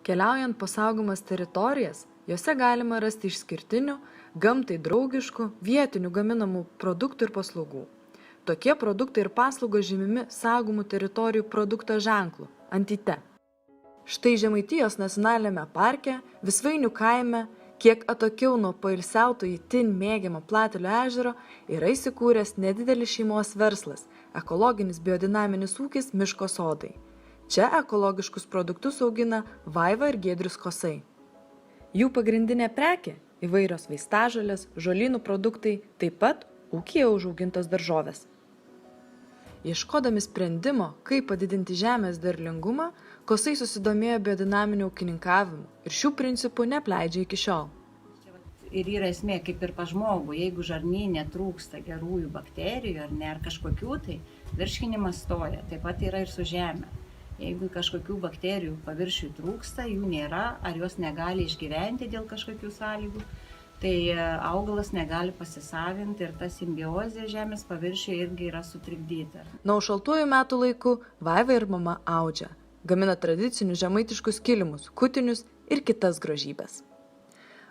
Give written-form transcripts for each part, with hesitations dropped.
Keliaujant po saugomas teritorijas, jose galima rasti išskirtinių, gamtai draugiškų, vietinių gaminamų produktų ir paslaugų. Tokie produktai ir paslaugos žymimi saugomų teritorijų produkto ženklu – Antyte. Štai Žemaitijos nacionaliniame parke, Visvainių kaime, kiek atokiau nuo poilsiautojų itin mėgiamo Platelių ežero, yra įsikūręs nedidelis šeimos verslas – ekologinis biodinaminis ūkis Miško sodai. Čia ekologiškus produktus augina Vaiva ir Giedrius Kosai. Jų pagrindinė prekė – įvairios vaistažolės, žolynų produktai, taip pat ūkyje užaugintos daržovės. Ieškodami sprendimo, kaip padidinti žemės derlingumą, Kosai susidomėjo biodinaminiu ūkininkavimu ir šių principų neapleidžia iki šiol. Ir yra esmė kaip ir pas žmogų, jeigu žarnyne trūksta gerųjų bakterijų ar kažkokių, tai virškinimas stoja, taip pat yra ir su žemė. Jeigu kažkokių bakterijų paviršiui trūksta, jų nėra, ar jos negali išgyventi dėl kažkokių sąlygų, tai augalas negali pasisavinti ir ta simbiozė žemės paviršiuje irgi yra sutrikdyta. Nuo šaltuoju metų laiku Vaiva ir mama audžia, gamina tradicinius žemaitiškus kilimus, kutinius ir kitas grožybes.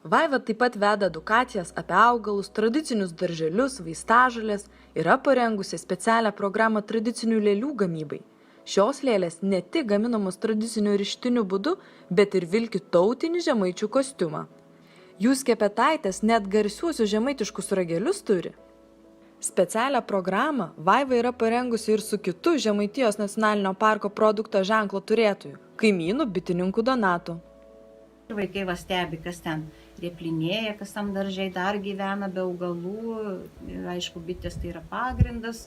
Vaiva taip pat veda edukacijas apie augalus, tradicinius darželius, vaistažolės, yra parengusi specialią programą tradicinių lėlių gamybai. Šios lėlės ne tik gaminamos tradiciniu rištiniu būdu, bet ir vilki tautinį žemaičių kostiumą. Jų skepetaitės net garsiuosius žemaitiškus ragelius turi. Specialią programą Vaiva yra parengusi ir su kitu Žemaitijos nacionalinio parko produkto ženklo turėtoju, kaimynu bitininku Donatu. Vaikai stebi, kas ten rieplinėja, kas tam daržiai dar gyvena be augalų, aišku, bitės tai yra pagrindas.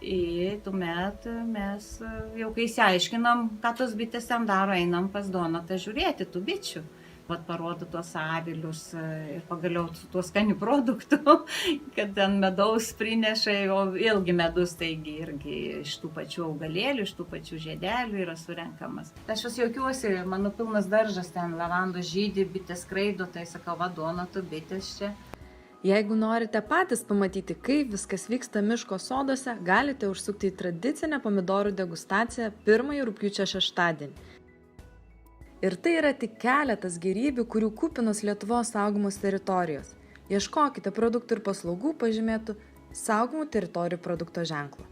Ir tuomet mes jau kai išsiaiškinam, ką tos bitės ten daro, einam pas Donatą žiūrėti tų bičių. Vat parodo tuos avilius ir pagaliau tuos skanių produktų, kad ten medaus prineša, o vėlgi medus taigi irgi iš tų pačių augalėlių, iš tų pačių žiedelių yra surenkamas. Aš vis juokiuosi, mano pilnas daržas ten lavandų žydi, bitės skraido, tai sakau, va Donato bitės čia. Jeigu norite patys pamatyti, kaip viskas vyksta Miško soduose, galite užsukti į tradicinę pomidorų degustaciją 1 rugpjūčio šeštadienį. Ir tai yra tik keletas gėrybių, kurių kupinos Lietuvos saugomos teritorijos. Ieškokite produktų ir paslaugų pažymėtų saugomų teritorijų produkto ženklo.